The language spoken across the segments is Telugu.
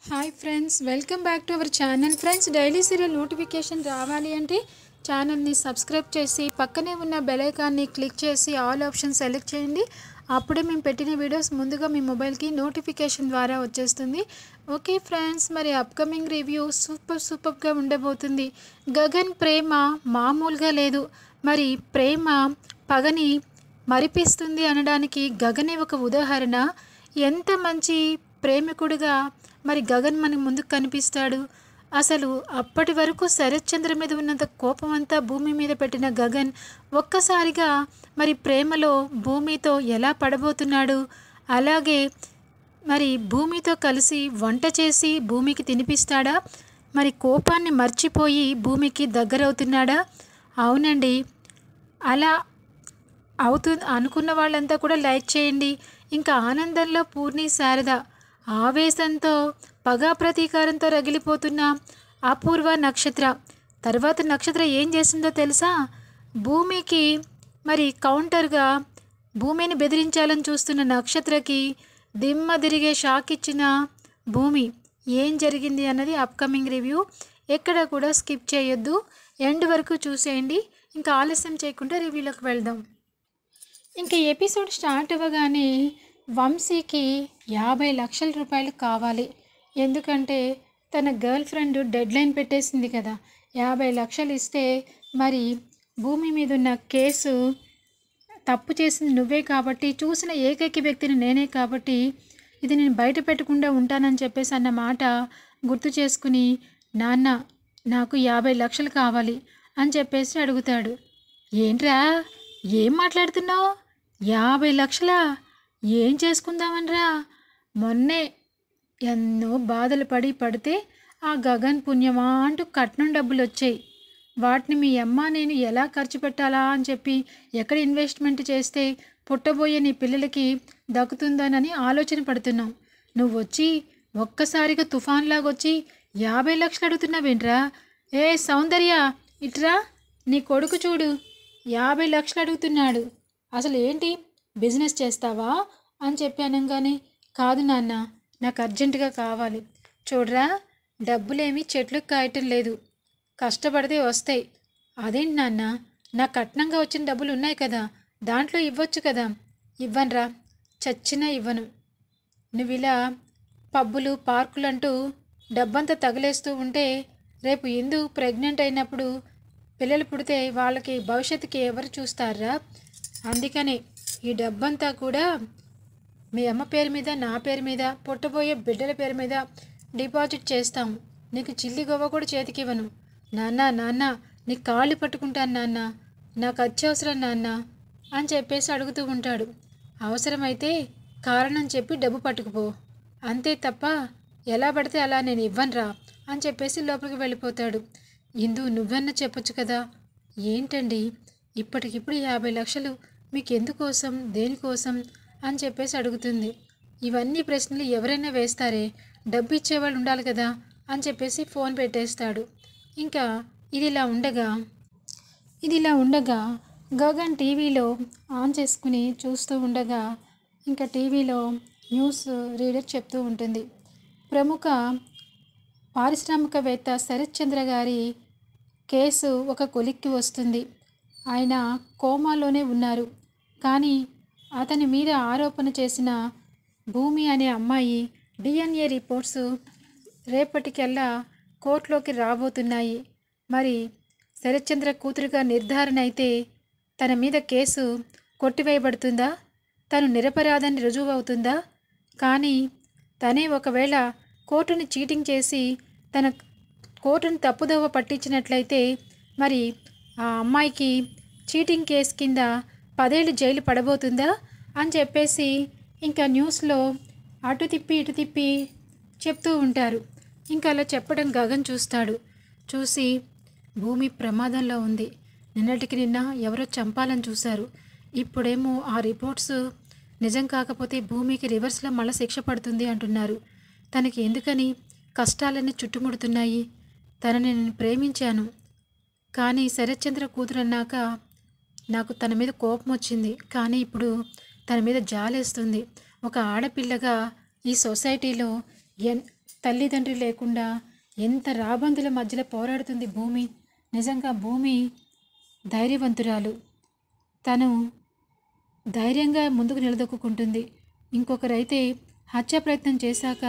Hi friends, welcome back to our channel. Friends, daily serial notification రావాలి అంటే ఛానల్ని సబ్స్క్రైబ్ చేసి పక్కనే ఉన్న బెల్ ఐకాన్ని క్లిక్ చేసి ఆల్ ఆప్షన్ సెలెక్ట్ చేయండి. అప్పుడే మేము పెట్టిన వీడియోస్ ముందుగా మీ మొబైల్కి నోటిఫికేషన్ ద్వారా వచ్చేస్తుంది. ఓకే ఫ్రెండ్స్, మరి అప్కమింగ్ రివ్యూ సూపర్గా ఉండబోతుంది. గగన్ ప్రేమ మామూలుగా లేదు. మరి ప్రేమ పగని మరిపిస్తుంది అనడానికి గగనే ఒక ఉదాహరణ. ఎంత మంచి ప్రేమికుడిగా మరి గగన్ మనకు ముందుకు కనిపిస్తాడు. అసలు అప్పటి వరకు శరత్ చంద్ర మీద ఉన్నంత కోపం అంతా భూమి మీద పెట్టిన గగన్ ఒక్కసారిగా మరి ప్రేమలో భూమితో ఎలా పడబోతున్నాడు. అలాగే మరి భూమితో కలిసి వంట చేసి భూమికి తినిపిస్తాడా? మరి కోపాన్ని మర్చిపోయి భూమికి దగ్గరవుతున్నాడా? అవునండి, అలా అనుకున్న వాళ్ళంతా కూడా లైక్ చేయండి. ఇంకా ఆనందంలో పూర్ణి శారద, ఆవేశంతో పగా ప్రతీకారంతో రగిలిపోతున్న అపూర్వ నక్షత్ర. తర్వాత నక్షత్ర ఏం చేసిందో తెలుసా? భూమికి మరి కౌంటర్గా భూమిని బెదిరించాలని చూస్తున్న నక్షత్రకి దిమ్మ తిరిగే షాక్ ఇచ్చిన భూమి. ఏం జరిగింది అన్నది అప్కమింగ్ రివ్యూ. ఎక్కడ కూడా స్కిప్ చేయొద్దు, ఎండ్ వరకు చూసేయండి. ఇంకా ఆలస్యం చేయకుండా రివ్యూలోకి వెళ్దాం. ఇంకా ఎపిసోడ్ స్టార్ట్ అవ్వగానే వంశీకి 50 లక్షల రూపాయలు కావాలి. ఎందుకంటే తన గర్ల్ ఫ్రెండ్ డెడ్ లైన్ పెట్టేసింది కదా. 50 లక్షలు ఇస్తే మరి భూమి మీద ఉన్న కేసు తప్పు చేసింది నువ్వే కాబట్టి, చూసిన ఏకైక వ్యక్తిని నేనే కాబట్టి ఇది నేను బయట పెట్టకుండా ఉంటానని చెప్పేసి అన్న మాట గుర్తు చేసుకుని, నాన్న నాకు 50 లక్షలు కావాలి అని చెప్పేసి అడుగుతాడు. ఏంట్రా, ఏం మాట్లాడుతున్నావు? 50 లక్షలా? ఏం చేసుకుందామనరా? మొన్నే ఎన్నో బాధలు పడితే ఆ గగన్ పుణ్యమా అంటూ కట్నం డబ్బులు వచ్చాయి. వాటిని మీ అమ్మ నేను ఎలా ఖర్చు పెట్టాలా అని చెప్పి ఎక్కడ ఇన్వెస్ట్మెంట్ చేస్తే పుట్టబోయే నీ పిల్లలకి దక్కుతుందనని ఆలోచన పడుతున్నావు. నువ్వు వచ్చి ఒక్కసారిగా తుఫాన్లాగొచ్చి 50 లక్షలు అడుగుతున్నావేంట్రా? ఏ సౌందర్య, ఇట్రా, నీ కొడుకు చూడు 50 లక్షలు అడుగుతున్నాడు. అసలు ఏంటి, బిజినెస్ చేస్తావా అని చెప్పి అనగానే, కాదు నాన్న, నాకు అర్జెంటుగా కావాలి. చూడరా, డబ్బులేమీ చెట్లకు కాయటం లేదు, కష్టపడితే వస్తాయి. అదేంటి నాన్న, నా కట్నంగా వచ్చిన డబ్బులు ఉన్నాయి కదా, దాంట్లో ఇవ్వచ్చు కదా. ఇవ్వనురా, చచ్చినా ఇవ్వను. నువ్వు ఇలా పబ్బులు పార్కులు అంటూ డబ్బంతా తగిలేస్తూ ఉంటే రేపు ఇందు ప్రెగ్నెంట్ అయినప్పుడు పిల్లలు పుడితే వాళ్ళకి భవిష్యత్తుకి ఎవరు చూస్తారా? అందుకనే ఈ డబ్బంతా కూడా మీ అమ్మ పేరు మీద, నా పేరు మీద, పుట్టబోయే బిడ్డల పేరు మీద డిపాజిట్ చేస్తాం. నీకు చిల్లి గవ్వ కూడా చేతికి ఇవ్వను. నాన్న నీ కాళ్ళు పట్టుకుంటాను నాన్న, నాకు అత్యవసరం నాన్న అని చెప్పేసి అడుగుతూ ఉంటాడు. అవసరమైతే కారణం చెప్పి డబ్బు పట్టుకుపో, అంతే తప్ప ఎలా పడితే అలా నేను ఇవ్వనురా అని చెప్పేసి లోపలికి వెళ్ళిపోతాడు. ఇందు, నువ్వన్నా చెప్పొచ్చు కదా. ఏంటండి ఇప్పటికిప్పుడు 50 లక్షలు మీకు ఎందుకోసం, దేనికోసం అని చెప్పేసి అడుగుతుంది. ఇవన్నీ ప్రశ్నలు ఎవరైనా వేస్తారే, డబ్బు ఇచ్చేవాళ్ళు ఉండాలి కదా అని చెప్పేసి ఫోన్ పెట్టేస్తాడు. ఇంకా ఇదిలా ఉండగా గగన్ టీవీలో ఆన్ చేసుకుని చూస్తూ ఉండగా ఇంకా టీవీలో న్యూస్ రీడర్ చెప్తూ ఉంటుంది. ప్రముఖ పారిశ్రామికవేత్త శరత్ చంద్ర గారి కేసు ఒక కొలిక్కి వస్తుంది. ఆయన కోమాలోనే ఉన్నారు. కానీ అతని మీద ఆరోపణ చేసిన భూమి అనే అమ్మాయి DNA రిపోర్ట్స్ రేపటికల్లా కోర్టులోకి రాబోతున్నాయి. మరి శరత్చంద్ర కూతురుగా నిర్ధారణ అయితే తన మీద కేసు కొట్టివేయబడుతుందా? తను నిరపరాధాన్ని రుజువు అవుతుందా? కానీ తనే ఒకవేళ కోర్టుని చీటింగ్ చేసి తన కోర్టును తప్పుదోవ పట్టించినట్లయితే మరి ఆ అమ్మాయికి చీటింగ్ కేసు కింద 10 ఏళ్ళు జైలు పడబోతుందా అని చెప్పేసి ఇంకా న్యూస్లో అటు తిప్పి ఇటు తిప్పి చెప్తూ ఉంటారు. ఇంకా అలా చెప్పడం గగన్ చూస్తాడు. చూసి భూమి ప్రమాదంలో ఉంది. నిన్నటికి నిన్న ఎవరో చంపాలని చూశారు. ఇప్పుడేమో ఆ రిపోర్ట్స్ నిజం కాకపోతే భూమికి రివర్స్లో మళ్ళీ శిక్ష పడుతుంది అంటున్నారు. తనకి ఎందుకని కష్టాలన్నీ చుట్టుముడుతున్నాయి? తనని నేను ప్రేమించాను, కానీ శరత్చంద్ర కూతురు అన్నాక నాకు తన మీద కోపం వచ్చింది. కానీ ఇప్పుడు తన మీద జాలేస్తుంది. ఒక ఆడపిల్లగా ఈ సొసైటీలో తల్లిదండ్రి లేకుండా ఎంత రాబందుల మధ్యలో పోరాడుతుంది భూమి. నిజంగా భూమి ధైర్యవంతురాలు. తను ధైర్యంగా ముందుకు నిలదొక్కుంటుంది. ఇంకొకరైతే హత్య ప్రయత్నం చేశాక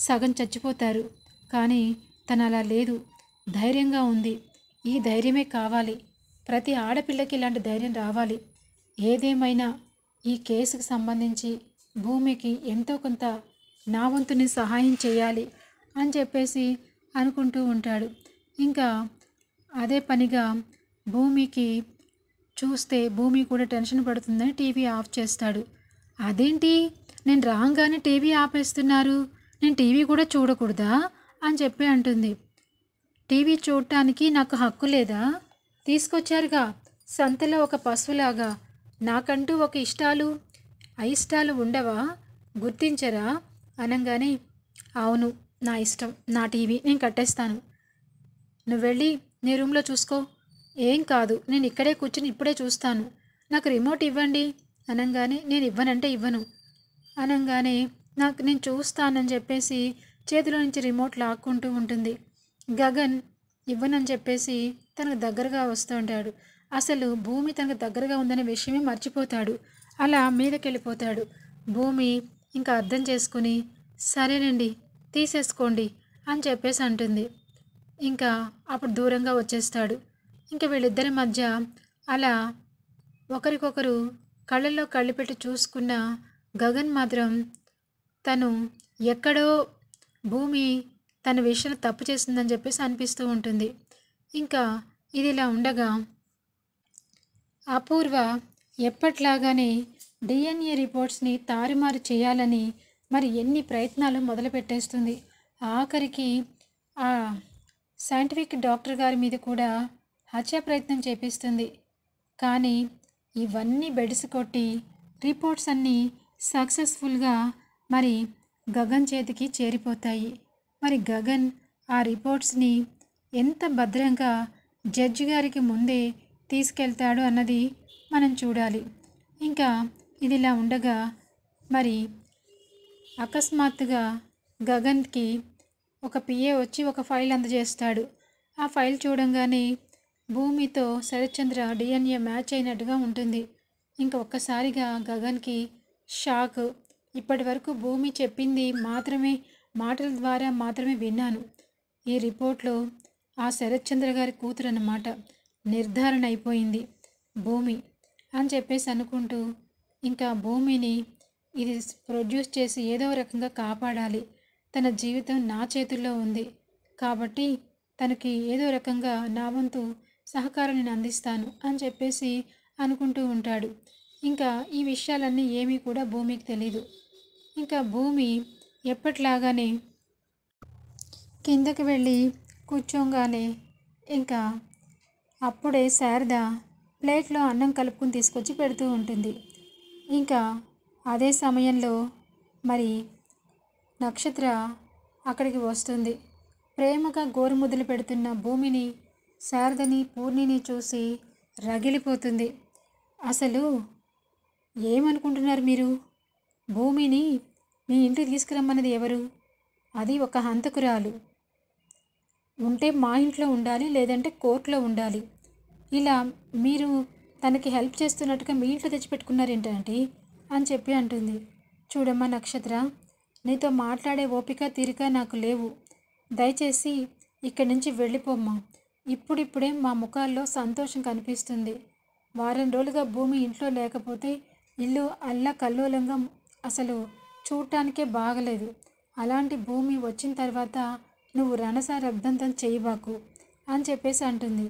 సగం చచ్చిపోతారు, కానీ తను అలా లేదు, ధైర్యంగా ఉంది. ఈ ధైర్యమే కావాలి. ప్రతి ఆడపిల్లకి ఇలాంటి ధైర్యం రావాలి. ఏదేమైనా ఈ కేసుకు సంబంధించి భూమికి ఎంతో కొంత నా వంతుని సహాయం చేయాలి అని చెప్పేసి అనుకుంటూ ఉంటాడు. ఇంకా అదే పనిగా భూమికి చూస్తే భూమి కూడా టెన్షన్ పడుతుందని టీవీ ఆఫ్ చేస్తాడు. అదేంటి, నేను రాగానే టీవీ ఆపేస్తున్నారు, నేను టీవీ కూడా చూడకూడదా అని చెప్పి అంటుంది. టీవీ చూడటానికి నాకు హక్కు లేదా? తీసుకొచ్చారుగా సంతలో ఒక పశువులాగా. నాకంటూ ఒక ఇష్టాలు అయిష్టాలు ఉండవా? గుర్తించరా అనగానే, అవును నా ఇష్టం, నా టీవీ నేను కట్టేస్తాను, నువ్వు వెళ్ళి నీ రూమ్లో చూసుకో. ఏం కాదు, నేను ఇక్కడే కూర్చుని ఇప్పుడే చూస్తాను, నాకు రిమోట్ ఇవ్వండి అనగానే, నేను ఇవ్వనంటే ఇవ్వను అనగానే, నేను చూస్తానని చెప్పేసి చేతిలో నుంచి రిమోట్ లాక్కుంటూ ఉంటుంది. గగన్ ఇవ్వనని చెప్పేసి తనకు దగ్గరగా వస్తూ ఉంటాడు. అసలు భూమి తనకు దగ్గరగా ఉందనే విషయమే మర్చిపోతాడు. అలా మీదకి వెళ్ళిపోతాడు. భూమి ఇంకా అర్థం చేసుకుని, సరేనండి తీసేసుకోండి అని చెప్పేసి అంటుంది. ఇంకా అప్పుడు దూరంగా వచ్చేస్తాడు. ఇంకా వీళ్ళిద్దరి మధ్య అలా ఒకరికొకరు కళ్ళల్లో కళ్ళు పెట్టి చూసుకున్న గగన్ మాత్రం తను ఎక్కడో భూమి తన విషయంలో తప్పు చేసిందని చెప్పేసి అనిపిస్తూ ఉంటుంది. ఇంకా ఇది ఇలా ఉండగా అపూర్వ ఎప్పట్లాగానే డిఎన్ఏ రిపోర్ట్స్ని తారుమారు చేయాలని మరి ఎన్ని ప్రయత్నాలు మొదలుపెట్టేస్తుంది. ఆఖరికి ఆ సైంటిఫిక్ డాక్టర్ గారి మీద కూడా హత్య ప్రయత్నం చేపిస్తుంది. కానీ ఇవన్నీ బెడిసి కొట్టి రిపోర్ట్స్ అన్నీ సక్సెస్ఫుల్గా మరి గగన్ చేతికి చేరిపోతాయి. మరి గగన్ ఆ రిపోర్ట్స్ని ఎంత భద్రంగా జడ్జి గారికి ముందే తీసుకెళ్తాడు అన్నది మనం చూడాలి. ఇంకా ఇది ఇలా ఉండగా మరి అకస్మాత్తుగా గగన్కి ఒక పిఏ వచ్చి ఒక ఫైల్ అందజేస్తాడు. ఆ ఫైల్ చూడంగానే భూమితో శరత్చంద్ర డిఎన్ఏ మ్యాచ్ అయినట్టుగా ఉంటుంది. ఇంకా ఒక్కసారిగా గగన్కి షాక్. ఇప్పటి వరకు భూమి చెప్పింది మాత్రమే, మాటల ద్వారా మాత్రమే విన్నాను. ఈ రిపోర్ట్లో ఆ శరత్చంద్ర గారి కూతురు అన్నమాట నిర్ధారణ అయిపోయింది భూమి అని చెప్పేసి అనుకుంటూ, ఇంకా భూమిని ఇది ప్రొడ్యూస్ చేసి ఏదో రకంగా కాపాడాలి, తన జీవితం నా చేతుల్లో ఉంది కాబట్టి తనకి ఏదో రకంగా నా వంతు సహకారం నేను అందిస్తాను అని చెప్పేసి అనుకుంటూ ఉంటాడు. ఇంకా ఈ విషయాలన్నీ ఏమీ కూడా భూమికి తెలీదు. ఇంకా భూమి ఎప్పట్లాగానే కిందకి వెళ్ళి కూర్చోగానే ఇంకా అప్పుడే శారద ప్లేట్లో అన్నం కలుపుకుని తీసుకొచ్చి పెడుతూ ఉంటుంది. ఇంకా అదే సమయంలో మరి నక్షత్ర అక్కడికి వస్తుంది. ప్రేమగా గోరుముద్దలు పెడుతున్న భూమిని, శారదని, పూర్ణిని చూసి రగిలిపోతుంది. అసలు ఏమనుకుంటున్నారు మీరు? భూమిని మీ ఇంటికి తీసుకురమ్మన్నది ఎవరు? అది ఒక హంతకురాలు. ఉంటే మా ఇంట్లో ఉండాలి, లేదంటే కోర్టులో ఉండాలి. ఇలా మీరు తనకి హెల్ప్ చేస్తున్నట్టుగా మీ ఇంట్లో తెచ్చిపెట్టుకున్నారేంటంటే అని చెప్పి అంటుంది. చూడమ్మా నక్షత్ర, నీతో మాట్లాడే ఓపిక తీరిక నాకు లేవు. దయచేసి ఇక్కడి నుంచి వెళ్ళిపోమ్మా. ఇప్పుడిప్పుడే మా ముఖాల్లో సంతోషం కనిపిస్తుంది. వారం రోజులుగా భూమి ఇంట్లో లేకపోతే ఇల్లు అల్లకల్లోలంగా అసలు చూడటానికే బాగలేదు. అలాంటి భూమి వచ్చిన తర్వాత నువ్వు రణసారబ్దంతం చేయబాకు అని చెప్పేసి అంటుంది.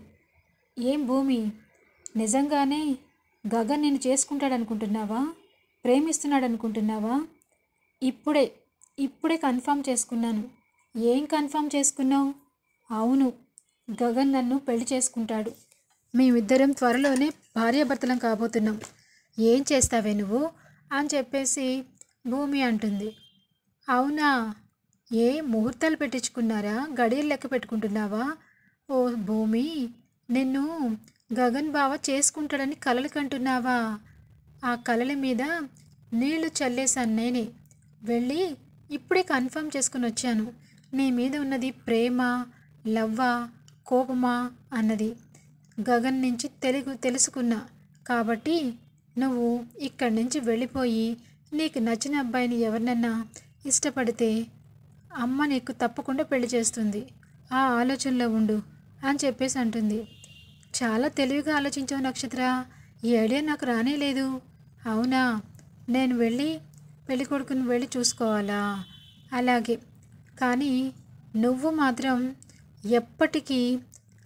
ఏం భూమి, నిజంగానే గగన్ నేను చేసుకుంటాడు అనుకుంటున్నావా? ప్రేమిస్తున్నాడు అనుకుంటున్నావా? ఇప్పుడే కన్ఫర్మ్ చేసుకున్నాను. ఏం కన్ఫర్మ్ చేసుకున్నావు? అవును, గగన్ నన్ను పెళ్లి చేసుకుంటాడు. మేమిద్దరం త్వరలోనే భార్యాభర్తలం కాబోతున్నాం. ఏం చేస్తావే నువ్వు అని చెప్పేసి భూమి అంటుంది. అవునా, ఏ ముహూర్తాలు పెట్టించుకున్నారా? గడియలు లెక్క పెట్టుకుంటున్నావా? ఓ భూమి, నిన్ను గగన్ బావ చేసుకుంటాడని కలలు కంటున్నావా? ఆ కలల మీద నీళ్లు చల్లేశాను నేనే. వెళ్ళి ఇప్పుడే కన్ఫర్మ్ చేసుకుని వచ్చాను. నీ మీద ఉన్నది ప్రేమ, లవ్వా, కోపమా అన్నది గగన్ నుంచి తెలుసుకున్నా. కాబట్టి నువ్వు ఇక్కడి నుంచి వెళ్ళిపోయి నీకు నచ్చిన అబ్బాయిని ఎవరినన్నా ఇష్టపడితే అమ్మ నీకు తప్పకుండా పెళ్లి చేస్తుంది, ఆ ఆలోచనలో ఉండు అని చెప్పేసి అంటుంది. చాలా తెలివిగా ఆలోచించావు నక్షత్ర, ఈ ఐడియా నాకు రానేలేదు. అవునా, నేను వెళ్ళి పెళ్లి కొడుకుని వెళ్ళి చూసుకోవాలా? అలాగే, కానీ నువ్వు మాత్రం ఎప్పటికీ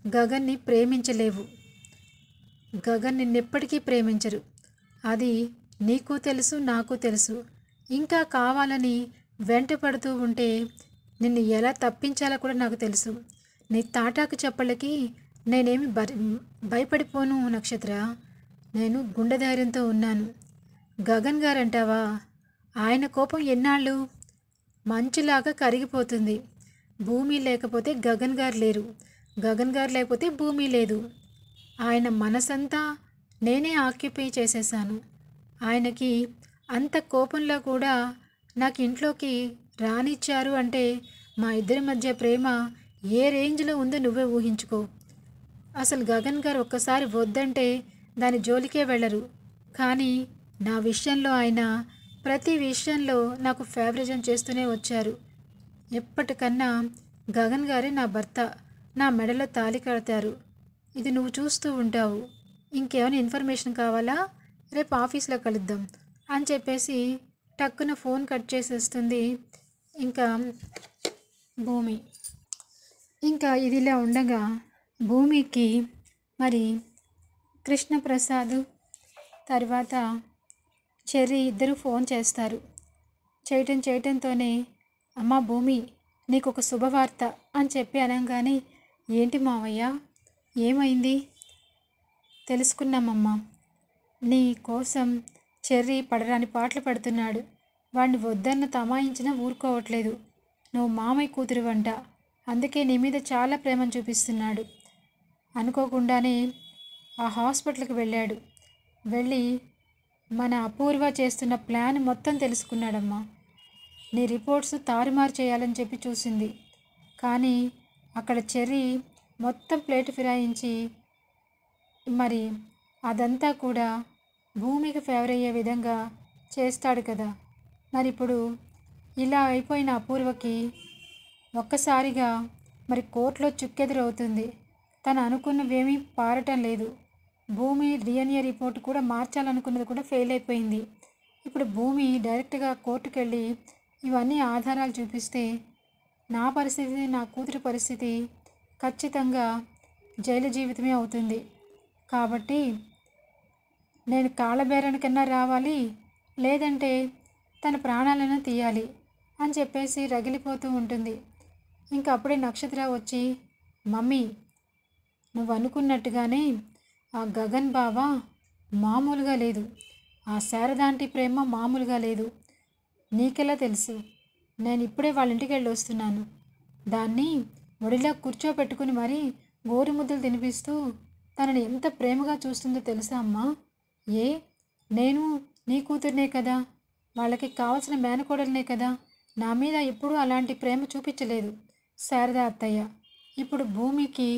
గగన్ని ప్రేమించలేవు. గగన్ నిన్నెప్పటికీ ప్రేమించరు, అది నీకు తెలుసు, నాకు తెలుసు. ఇంకా కావాలని వెంట పడుతూ ఉంటే నిన్ను ఎలా తప్పించాలో కూడా నాకు తెలుసు. నీ తాటాకు చెప్పలకి నేనేమి భయపడిపోను నక్షత్ర, నేను గుండె ధైర్యంతో ఉన్నాను. గగన్ గారు అంటావా, ఆయన కోపం ఎన్నాళ్ళు మంచులాగా కరిగిపోతుంది. భూమి లేకపోతే గగన్ గారు లేరు, గగన్ గారు లేకపోతే భూమి లేదు. ఆయన మనసంతా నేనే ఆక్యుపై చేసేసాను. ఆయనకి అంత కోపంలో కూడా నాకు ఇంట్లోకి రానిచ్చారు అంటే మా ఇద్దరి మధ్య ప్రేమ ఏ రేంజ్లో ఉందో నువ్వే ఊహించుకో. అసలు గగన్ గారు ఒక్కసారి వద్దంటే దాని జోలికే వెళ్ళరు. కానీ నా విషయంలో ఆయన ప్రతి విషయంలో నాకు ఫేవరిజం చేస్తూనే వచ్చారు. ఎప్పటికన్నా గగన్ గారే నా భర్త, నా మెడలో తాళి కడతారు. ఇది నువ్వు చూస్తూ ఉంటావు. ఇంకేమైనా ఇన్ఫర్మేషన్ కావాలా, రేపు ఆఫీస్లో కలుద్దాం అని చెప్పేసి టక్కున ఫోన్ కట్ చేసేస్తుంది ఇంకా భూమి. ఇంకా ఇదిలా ఉండగా భూమికి మరి కృష్ణప్రసాద్ తర్వాత చెర్రీ ఇద్దరు ఫోన్ చేస్తారు. చేయటంతోనే అమ్మ భూమి, నీకు ఒక శుభవార్త అని చెప్పి అనగానే, ఏంటి మావయ్య, ఏమైంది? తెలుసుకున్నామమ్మా, నీ కోసం చెర్రీ పడరాని పాటలు పడుతున్నాడు. వాడిని వద్దన్న తమాయించినా ఊరుకోవట్లేదు. నువ్వు మామయ్య కూతురు వంట, అందుకే నీ మీద చాలా ప్రేమను చూపిస్తున్నాడు. అనుకోకుండానే ఆ హాస్పిటల్కి వెళ్ళాడు. వెళ్ళి మన అపూర్వ చేస్తున్న ప్లాన్ మొత్తం తెలుసుకున్నాడమ్మా. నీ రిపోర్ట్స్ తారుమారు చేయాలని చెప్పి చూసింది, కానీ అక్కడ చెర్రీ మొత్తం ప్లేట్ ఫిరాయించి మరి అదంతా కూడా భూమికి ఫేవర్ అయ్యే విధంగా చేస్తాడు కదా. మరి ఇప్పుడు ఇలా అయిపోయిన అపూర్వకి ఒక్కసారిగా మరి కోర్టులో చుక్కెదురవుతుంది. తను అనుకున్నవేమీ పారటం లేదు. భూమి డిఎన్ఏ రిపోర్ట్ కూడా మార్చాలనుకున్నది కూడా ఫెయిల్ అయిపోయింది. ఇప్పుడు భూమి డైరెక్ట్గా కోర్టుకు వెళ్ళి ఇవన్నీ ఆధారాలు చూపిస్తే నా పరిస్థితి, నా కూతురి పరిస్థితి ఖచ్చితంగా జైలు జీవితమే అవుతుంది. కాబట్టి నేను కాళ్ళబేరానికన్నా రావాలి, లేదంటే తన ప్రాణాలైనా తీయాలి అని చెప్పేసి రగిలిపోతూ ఉంటుంది. ఇంకా అప్పుడే నక్షత్ర వచ్చి, మమ్మీ నువ్వు అనుకున్నట్టుగానే ఆ గగన్ బావ మామూలుగా లేదు, ఆ శారదాంటి ప్రేమ మామూలుగా లేదు. నీకెలా తెలుసు? నేను ఇప్పుడే వాళ్ళ ఇంటికి వెళ్ళి వస్తున్నాను. దాన్ని ఒడిలో కూర్చోపెట్టుకుని మరీ గోరు ముద్దలు తినిపిస్తూ తనని ఎంత ప్రేమగా చూస్తుందో తెలుసా అమ్మా? నేను నీ కూతుర్నే కదా, వాళ్ళకి కావాల్సిన మేనకోడలనే కదా. నా మీద ఎప్పుడూ అలాంటి ప్రేమ చూపించలేదు శారదా అత్తయ్య. ఇప్పుడు భూమికి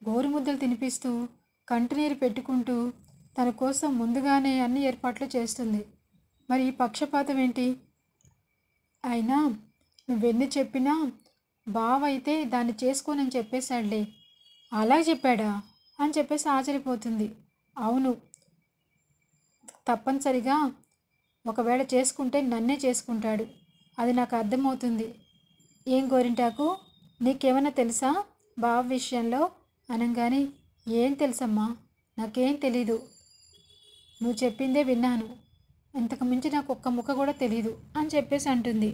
గోరు ముద్దలు తినిపిస్తూ కంటినీరు పెట్టుకుంటూ తన కోసం ముందుగానే అన్ని ఏర్పాట్లు చేస్తుంది. మరి ఈ పక్షపాతం ఏంటి? అయినా నువ్వెన్ని చెప్పినా బావ అయితే దాన్ని చేసుకోనని చెప్పేశాడులే. అలా చెప్పాడా అని చెప్పేసి ఆశ్చర్యపోతుంది. అవును, తప్పనిసరిగా ఒకవేళ చేసుకుంటే నన్నే చేసుకుంటాడు, అది నాకు అర్థమవుతుంది. ఏం గోరింటాకు, నీకేమైనా తెలుసా బావ విషయంలో అనగానే, ఏం తెలుసమ్మా, నాకేం తెలీదు, నువ్వు చెప్పిందే విన్నాను, ఇంతకు మించి నాకు ఒక్క ముక్క కూడా తెలీదు అని చెప్పేసి అంటుంది.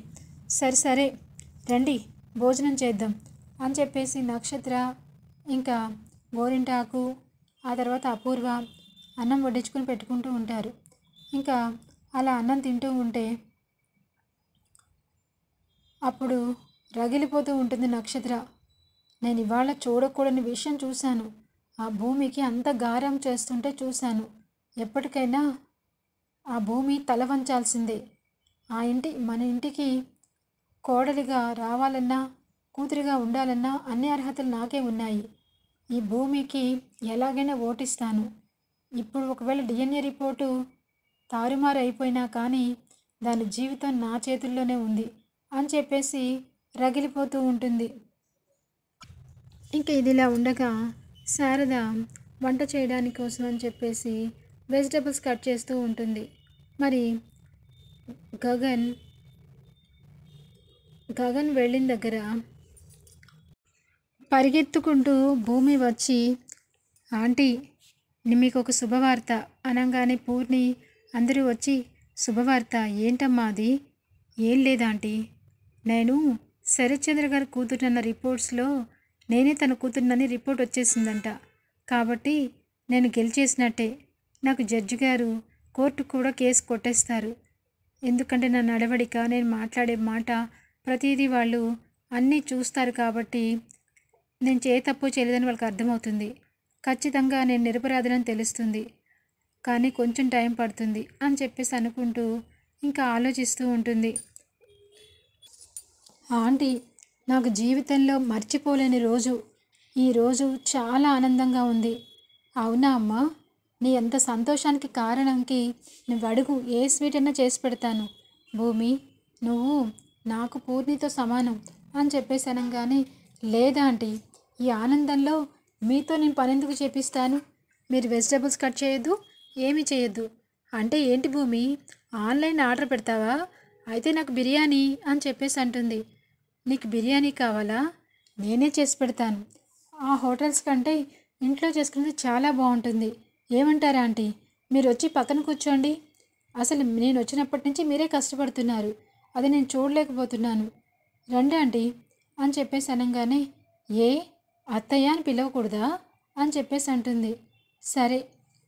సరే రండి భోజనం చేద్దాం అని చెప్పేసి నక్షత్ర ఇంకా గోరింటాకు ఆ తర్వాత అపూర్వ అన్నం వడ్డించుకొని పెట్టుకుంటూ ఉంటారు. ఇంకా అలా అన్నం తింటూ ఉంటే అప్పుడు రగిలిపోతూ ఉంటుంది నక్షత్ర. నేను ఇవాళ చూడకూడని విషయం చూశాను. ఆ భూమికి అంత గారం చేస్తుంటే చూశాను. ఎప్పటికైనా ఆ భూమి తల వంచాల్సిందే. మన ఇంటికి కోడలిగా రావాలన్నా కూతురిగా ఉండాలన్న అన్ని అర్హతలు నాకే ఉన్నాయి. ఈ భూమికి ఎలాగైనా ఓటిస్తాను. ఇప్పుడు ఒకవేళ డిఎన్ఏ రిపోర్టు తారుమారు అయిపోయినా కానీ దాని జీవితం నా చేతుల్లోనే ఉంది అని చెప్పేసి రగిలిపోతూ ఉంటుంది. ఇంకా ఇదిలా ఉండగా శారద వంట చేయడానికి కోసం అని చెప్పేసి వెజిటబుల్స్ కట్ చేస్తూ ఉంటుంది. మరి గగన్ గగన్ వెళ్ళిన దగ్గర పరిగెత్తుకుంటూ భూమి వచ్చి, ఆంటీ మీకు ఒక శుభవార్త అనగానే పూర్ణి అందరూ వచ్చి, శుభవార్త ఏంటమ్మా అది? ఏం లేదాంటీ, నేను శరత్చంద్ర గారి కూతురున్న రిపోర్ట్స్లో నేనే తన కూతురునని రిపోర్ట్ వచ్చేసిందంట. కాబట్టి నేను గెలిచేసినట్టే. నాకు జడ్జి గారు కోర్టు కూడా కేసు కొట్టేస్తారు. ఎందుకంటే నా నడవడిక, నేను మాట్లాడే మాట ప్రతిదీ వాళ్ళు అన్నీ చూస్తారు. కాబట్టి నేను తప్పు చేయలేదని వాళ్ళకి అర్థమవుతుంది. ఖచ్చితంగా నేను నిరపరాధనని తెలుస్తుంది. కానీ కొంచెం టైం పడుతుంది అని చెప్పేసి అనుకుంటూ ఇంకా ఆలోచిస్తూ ఉంటుంది. ఆంటీ, నాకు జీవితంలో మర్చిపోలేని రోజు ఈరోజు, చాలా ఆనందంగా ఉంది. అవునా అమ్మా? నీ అంత సంతోషానికి కారణంకి నువ్వు అడుగు, ఏ స్వీట్ అయినా చేసి పెడతాను. భూమి, నువ్వు నాకు పూర్ణితో సమానం అని చెప్పేసి అనగానే, లేదా ఆంటీ, ఈ ఆనందంలో మీతో నేను పనెందుకు చేపిస్తాను? మీరు వెజిటబుల్స్ కట్ చేయొద్దు, ఏమీ చేయొద్దు. అంటే ఏంటి భూమి, ఆన్లైన్ ఆర్డర్ పెడతావా? అయితే నాకు బిర్యానీ అని చెప్పేసి అంటుంది. నీకు బిర్యానీ కావాలా? నేనే చేసి పెడతాను. ఆ హోటల్స్ కంటే ఇంట్లో చేసుకునేది చాలా బాగుంటుంది. ఏమంటారా ఆంటీ? మీరు వచ్చి పక్కన కూర్చోండి. అసలు నేను వచ్చినప్పటి నుంచి మీరే కష్టపడుతున్నారు, అది నేను చూడలేకపోతున్నాను. రండి ఆంటీ అని చెప్పేసి అనగానే, ఏ అత్తయ్య అని పిలవకూడదా అని చెప్పేసి అంటుంది. సరే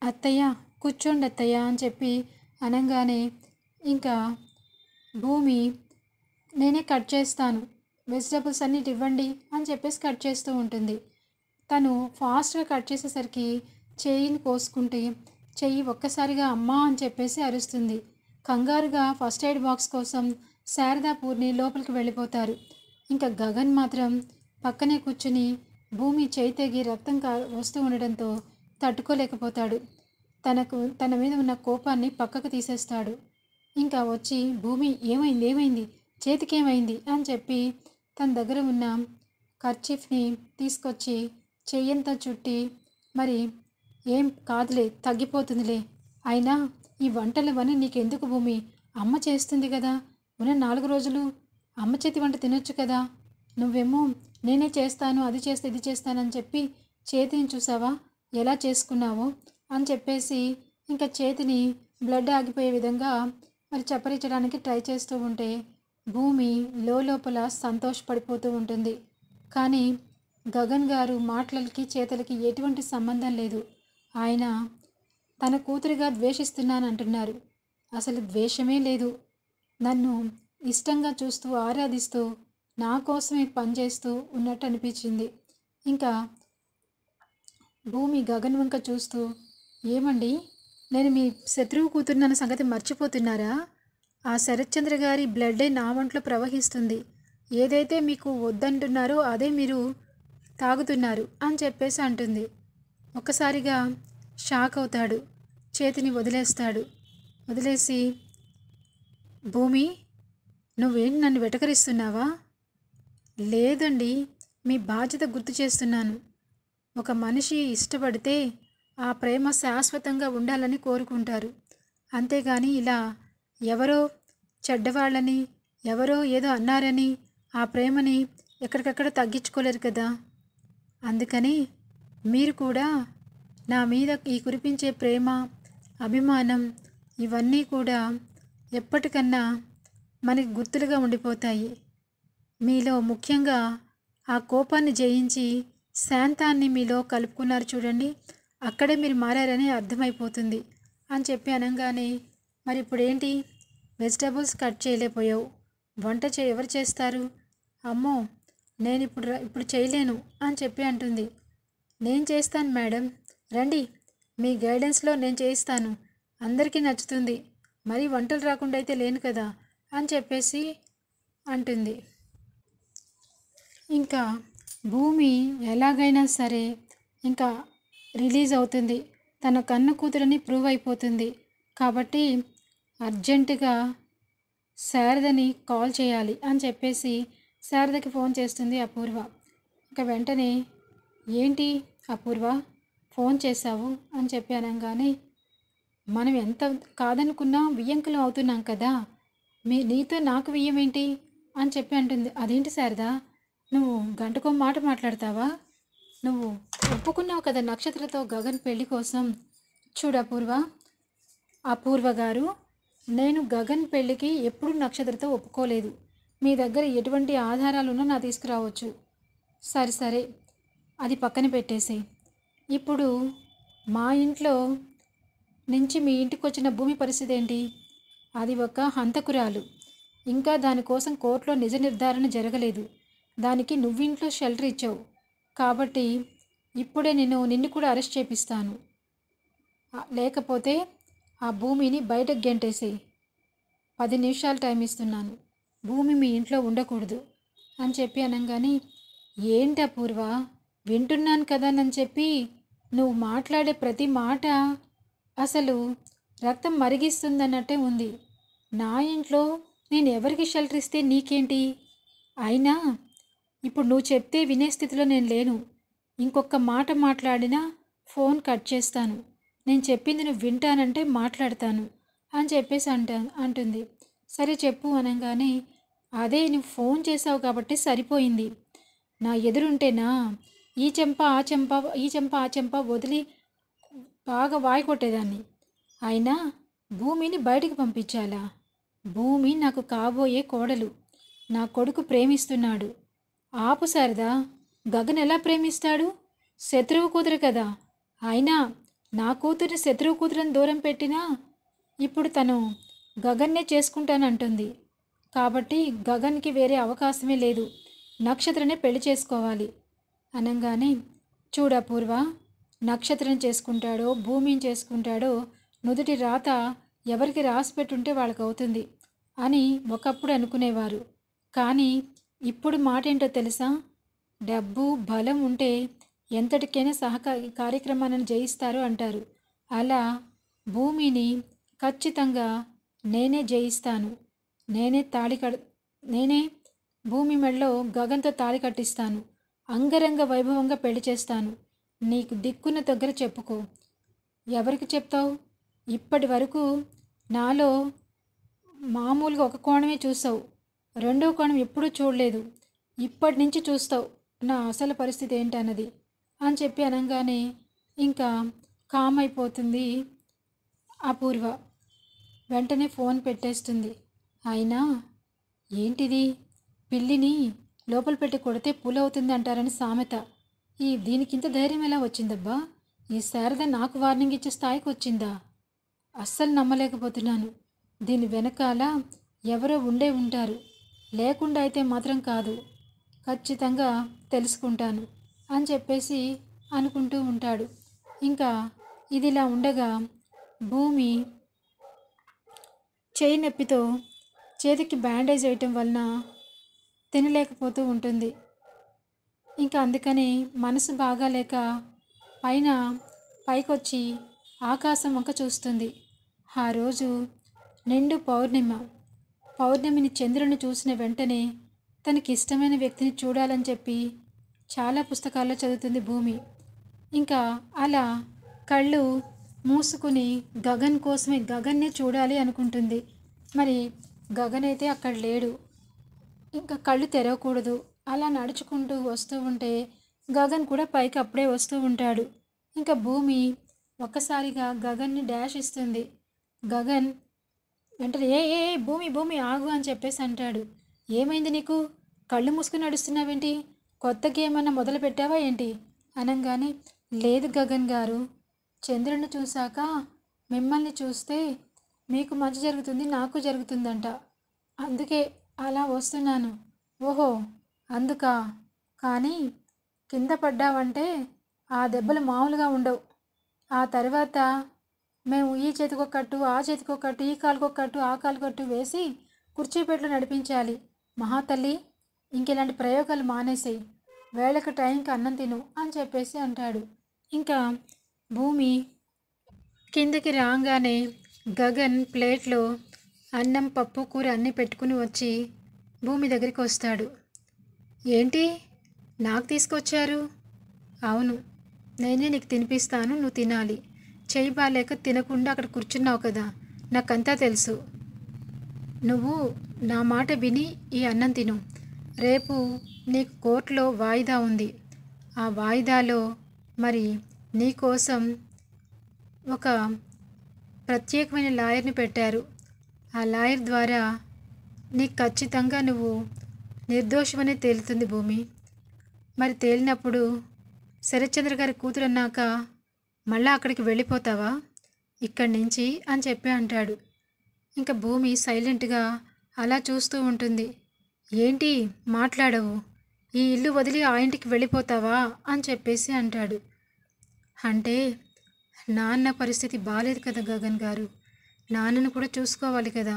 అత్తయ్య, కూర్చోండి అత్తయ్య అని చెప్పి అనగానే ఇంకా భూమి, నేనే కట్ చేస్తాను, వెజిటబుల్స్ అన్నీ ఇవ్వండి అని చెప్పేసి కట్ చేస్తూ ఉంటుంది. తను ఫాస్ట్గా కట్ చేసేసరికి చెయ్యిని కోసుకుంటే చెయ్యి ఒక్కసారిగా అమ్మా అని చెప్పేసి అరుస్తుంది. కంగారుగా ఫస్ట్ ఎయిడ్ బాక్స్ కోసం శారదా పూర్ణి లోపలికి వెళ్ళిపోతారు. ఇంకా గగన్ మాత్రం పక్కనే కూర్చుని భూమి చేయి తెగి రక్తం వస్తూ ఉండడంతో తట్టుకోలేకపోతాడు. తన మీద ఉన్న కోపాన్ని పక్కకు తీసేస్తాడు. ఇంకా వచ్చి, భూమి ఏమైంది చేతికి ఏమైంది అని చెప్పి తన దగ్గర ఉన్న కర్చీఫ్ని తీసుకొచ్చి చెయ్యంతా చుట్టి, మరి ఏం కాదులే, తగ్గిపోతుందిలే, అయినా ఈ వంటలవన్నీ నీకెందుకు భూమి, అమ్మ చేస్తుంది కదా, ఉన్న 4 రోజులు అమ్మ చేతి వంట తినొచ్చు కదా, నువ్వేమో నేనే చేస్తాను, అది చేస్తే ఇది చేస్తానని చెప్పి చేతిని చూసావా ఎలా చేసుకున్నావో అని చెప్పేసి ఇంకా చేతిని బ్లడ్ ఆగిపోయే విధంగా మరి చప్పరించడానికి ట్రై చేస్తూ ఉంటే భూమి లోపల సంతోషపడిపోతూ ఉంటుంది. కానీ గగన్ గారు మాటలకి చేతలకి ఎటువంటి సంబంధం లేదు. ఆయన తన కూతురిగా ద్వేషిస్తున్నానంటున్నారు. అసలు ద్వేషమే లేదు. నన్ను ఇష్టంగా చూస్తూ ఆరాధిస్తూ నా కోసమే పనిచేస్తూ ఉన్నట్టు అనిపించింది. ఇంకా భూమి గగన్ వంక చూస్తూ, ఏమండి, నేను మీ శత్రువు కూతురున్న సంగతి మర్చిపోతున్నారా? ఆ శరత్చంద్ర గారి బ్లడ్డే నా ఒంట్లో ప్రవహిస్తుంది. ఏదైతే మీకు వద్దంటున్నారో అదే మీరు తాగుతున్నారు అని చెప్పేసి అంటుంది. ఒక్కసారిగా షాక్ అవుతాడు. చేతిని వదిలేస్తాడు. వదిలేసి, భూమి, నువ్వేంటి నన్ను వెటకరిస్తున్నావా? లేదండి, మీ బాధ్యత గుర్తు చేస్తున్నాను. ఒక మనిషి ఇష్టపడితే ఆ ప్రేమ శాశ్వతంగా ఉండాలని కోరుకుంటారు. అంతేగాని ఇలా ఎవరో చెడ్డవాళ్ళని, ఎవరో ఏదో అన్నారని ఆ ప్రేమని ఎక్కడికక్కడ తగ్గించుకోలేరు కదా. అందుకని మీరు కూడా నా మీద ఈ కురిపించే ప్రేమ, అభిమానం ఇవన్నీ కూడా ఎప్పటికన్నా మనకి గుర్తులుగా ఉండిపోతాయి. మీలో ముఖ్యంగా ఆ కోపాన్ని జయించి శాంతాన్ని మీలో కలుపుకున్నారు చూడండి, అక్కడే మీరు మారారని అర్థమైపోతుంది అని చెప్పి అనగానే, మరి ఇప్పుడేంటి, వెజిటబుల్స్ కట్ చేయలేకపోయావు, వంట ఎవరు చేస్తారు? అమ్మో, నేను ఇప్పుడు చేయలేను అని చెప్పి అంటుంది. నేను చేస్తాను మేడం, రండి, మీ గైడెన్స్లో నేను చేయిస్తాను, అందరికీ నచ్చుతుంది, మరి వంటలు రాకుండా అయితే లేను కదా అని చెప్పేసి అంటుంది. ఇంకా భూమి ఎలాగైనా సరే ఇంకా రిలీజ్ అవుతుంది, తన కన్న కూతురని ప్రూవ్ అయిపోతుంది. కాబట్టి అర్జెంటుగా శారదని కాల్ చేయాలి అని చెప్పేసి శారదకి ఫోన్ చేస్తుంది అపూర్వ. ఇక వెంటనే ఏంటి అపూర్వ ఫోన్ చేశావు అని చెప్పి అనగానే, మనం ఎంత కాదనుకున్నా వియ్యంకులం అవుతున్నాం కదా, నీతో నాకు వియ్యమేంటి అని చెప్పి అంటుంది. అదేంటి శారదా, నువ్వు గంటకో మాట మాట్లాడతావా? నువ్వు ఒప్పుకున్నావు కదా నక్షత్రతో గగన్ పెళ్లి కోసం. చూడు అపూర్వ గారు, నేను గగన్ పెళ్ళికి ఎప్పుడు నక్షత్రతో ఒప్పుకోలేదు. మీ దగ్గర ఎటువంటి ఆధారాలున్నా నా తీసుకురావచ్చు. సరే అది పక్కన పెట్టేసి, ఇప్పుడు మా ఇంట్లో నుంచి మీ ఇంటికి వచ్చిన భూమి పరిస్థితి ఏంటి? అది ఒక హంతకురాలు. ఇంకా దానికోసం కోర్టులో నిజ నిర్ధారణ జరగలేదు. దానికి నువ్వింట్లో షెల్టర్ ఇచ్చావు కాబట్టి ఇప్పుడే నిన్ను కూడా అరెస్ట్ చేపిస్తాను. లేకపోతే ఆ భూమిని బయటకు గెంటేసేయి. 10 నిమిషాలు టైం ఇస్తున్నాను. భూమి మీ ఇంట్లో ఉండకూడదు అని చెప్పి అనగానే, ఏంటి అపూర్వ, వింటున్నాను కదా అని చెప్పి నువ్వు మాట్లాడే ప్రతి మాట అసలు రక్తం మరిగిస్తుందన్నట్టే ఉంది. నా ఇంట్లో నేను ఎవరికి షెల్టర్ ఇస్తే నీకేంటి? అయినా ఇప్పుడు నువ్వు చెప్తే వినే స్థితిలో నేను లేను. ఇంకొక మాట మాట్లాడినా ఫోన్ కట్ చేస్తాను. నేను చెప్పింది నువ్వు వింటానంటే మాట్లాడతాను అని చెప్పేసి అంటుంది. సరే చెప్పు అనగానే, అదే నువ్వు ఫోన్ చేసావు కాబట్టి సరిపోయింది. నా ఎదురుంటేనా ఈ చెంప ఆ చెంప వదిలి బాగా వాయి కొట్టేదాన్ని. అయినా భూమిని బయటికి పంపించాలా? భూమి నాకు కాబోయే కోడలు. నా కొడుకు ప్రేమిస్తున్నాడు. ఆపు శారదా, గగన్ ఎలా ప్రేమిస్తాడు? శత్రువు కూతురు కదా. అయినా నా కూతురిని శత్రువు కూతురని దూరం పెట్టినా ఇప్పుడు తను గగన్నే చేసుకుంటానంటుంది. కాబట్టి గగన్కి వేరే అవకాశమే లేదు, నక్షత్రనే పెళ్లి చేసుకోవాలి అనగానే, చూడు అపూర్వ, నక్షత్రం చేసుకుంటాడో భూమిని చేసుకుంటాడో నుదుటి రాత ఎవరికి రాసి పెట్టుంటే వాళ్ళకి అవుతుంది అని ఒకప్పుడు అనుకునేవారు. కానీ ఇప్పుడు మాట ఏంటో తెలుసా? డబ్బు బలం ఉంటే ఎంతటికైనా కార్యక్రమాలను జయిస్తారు అంటారు. అలా భూమిని ఖచ్చితంగా నేనే జయిస్తాను. నేనే భూమి మెడలో గగన్తో తాళి కట్టిస్తాను. అంగరంగ వైభవంగా పెళ్లి చేస్తాను. నీకు దిక్కున్న దగ్గర చెప్పుకో. ఎవరికి చెప్తావు? ఇప్పటి వరకు నాలో మామూలుగా ఒక కోణమే చూసావు, రెండో కోణం ఎప్పుడూ చూడలేదు. ఇప్పటి నుంచి చూస్తావు నా అసలు పరిస్థితి ఏంటన్నది అని చెప్పి అనగానే ఇంకా కామ్ అయిపోతుంది అపూర్వ. వెంటనే ఫోన్ పెట్టేస్తుంది. అయినా ఏంటిది, పిల్లిని లోపల పెట్టి కొడితే పులవుతుంది అంటారని సామెత. దీనికింత ధైర్యం ఎలా వచ్చిందబ్బా? ఈ శారద నాకు వార్నింగ్ ఇచ్చే స్థాయికి వచ్చిందా? అస్సలు నమ్మలేకపోతున్నాను. దీని వెనకాల ఎవరో ఉండే ఉంటారు. లేకుండా అయితే మాత్రం కాదు, ఖచ్చితంగా తెలుసుకుంటాను అని చెప్పేసి అనుకుంటూ ఉంటాడు. ఇంకా ఇదిలా ఉండగా భూమి చేయి నొప్పితో చేతికి బ్యాండేజ్ వేయటం వలన తినలేకపోతూ ఉంటుంది. ఇంకా అందుకని మనసు బాగాలేక పైకొచ్చి ఆకాశం వంక చూస్తుంది. ఆ రోజు నిండు పౌర్ణమిని చంద్రుని చూసిన వెంటనే తనకి ఇష్టమైన వ్యక్తిని చూడాలని చెప్పి చాలా పుస్తకాల్లో చదువుతుంది భూమి. ఇంకా అలా కళ్ళు మూసుకుని గగన్ కోసమే గగన్నే చూడాలి అనుకుంటుంది. మరి గగన్ అయితే అక్కడ లేడు. ఇంకా కళ్ళు తెరవకూడదు. అలా నడుచుకుంటూ వస్తూ ఉంటే గగన్ కూడా పైకి అప్పుడే వస్తూ ఉంటాడు. ఇంకా భూమి ఒక్కసారిగా గగన్ని డాష్ ఇస్తుంది. గగన్ వెంటనే ఏ భూమి ఆగు అని చెప్పేసి అంటాడు. ఏమైంది నీకు? కళ్ళు మూసుకుని నడుస్తున్నావేంటి? కొత్త గేమ్ అన్న మొదలు పెట్టావా ఏంటి అనగానే, లేదు గగన్ గారు, చంద్రుని చూశాక మిమ్మల్ని చూస్తే మీకు మంచి జరుగుతుంది, నాకు జరుగుతుందంట, అందుకే అలా వస్తున్నాను. ఓహో అందుకా? కానీ కింద పడ్డావంటే ఆ దెబ్బలు మామూలుగా ఉండవు. ఆ తర్వాత మేము ఈ చేతికొకట్టు ఆ చేతికొకట్టు ఈ కాలుకొకట్టు ఆ కాలుకొట్టు వేసి కుర్చీపేటలో నడిపించాలి. మహాతల్లి ఇంకెలాంటి ప్రయోగాలు మానేసేయి, వేళకు టైంకి అన్నం తిను అని చెప్పేసి అంటాడు. ఇంకా భూమి కిందకి రాగానే గగన్ ప్లేట్లో అన్నం పప్పు కూర అన్నీ పెట్టుకుని వచ్చి భూమి దగ్గరికి వస్తాడు. ఏంటి నాకు తీసుకొచ్చారు? అవును, నేనే నీకు తినిపిస్తాను, నువ్వు తినాలి. చెయ్యి బాలేక తినకుండా అక్కడ కూర్చున్నావు కదా, నాకంతా తెలుసు. నువ్వు నా మాట విని ఈ అన్నం తిను. రేపు నీకు కోర్టులో వాయిదా ఉంది. ఆ వాయిదాలో మరి నీకోసం ఒక ప్రత్యేకమైన లాయర్ని పెట్టారు. ఆ లాయర్ ద్వారా నీకు ఖచ్చితంగా నువ్వు నిర్దోషమని తేలుతుంది భూమి. మరి తేలినప్పుడు శరత్చంద్ర గారి కూతురు అన్నాక మళ్ళా అక్కడికి వెళ్ళిపోతావా ఇక్కడి నుంచి అని చెప్పి అంటాడు. ఇంకా భూమి సైలెంట్గా అలా చూస్తూ ఉంటుంది. ఏంటి మాట్లాడవు, ఈ ఇల్లు వదిలి ఆ ఇంటికి వెళ్ళిపోతావా అని చెప్పేసి అంటాడు. అంటే నాన్న పరిస్థితి బాలేదు కదా గగన్ గారు, నాన్నను కూడా చూసుకోవాలి కదా.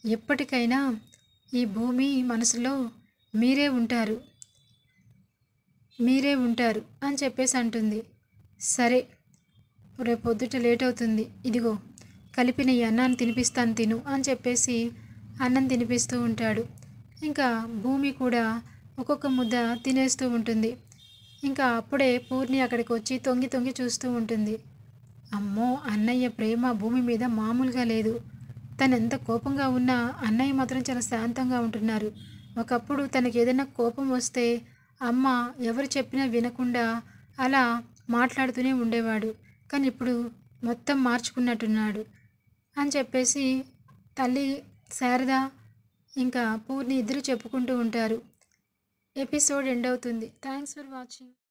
ఎప్పటికైనా ఈ భూమి మనసులో మీరే ఉంటారు అని చెప్పేసి అంటుంది. సరే, రేపు పొద్దుట లేట్ అవుతుంది, ఇదిగో కలిపిన ఈ అన్నాన్ని తినిపిస్తాను తిను అని చెప్పేసి అన్నం తినిపిస్తూ ఉంటాడు. ఇంకా భూమి కూడా ఒక్కొక్క ముద్ద తినేస్తూ ఉంటుంది. ఇంకా అప్పుడే పూర్ణి అక్కడికి వచ్చి తొంగి తొంగి చూస్తూ ఉంటుంది. అమ్మో, అన్నయ్య ప్రేమ భూమి మీద మామూలుగా లేదు. తను ఎంత కోపంగా ఉన్నా అన్నయ్య మాత్రం చాలా శాంతంగా ఉంటున్నారు. ఒకప్పుడు తనకి ఏదైనా కోపం వస్తే అమ్మ ఎవరు చెప్పినా వినకుండా అలా మాట్లాడుతూనే ఉండేవాడు. కానీ ఇప్పుడు మొత్తం మార్చుకున్నట్టున్నాడు అని చెప్పేసి తల్లి శారద ఇంకా పూర్ణి ఇద్దరు చెప్పుకుంటూ ఉంటారు. ఎపిసోడ్ ఎండ్ అవుతుంది. Thanks for watching.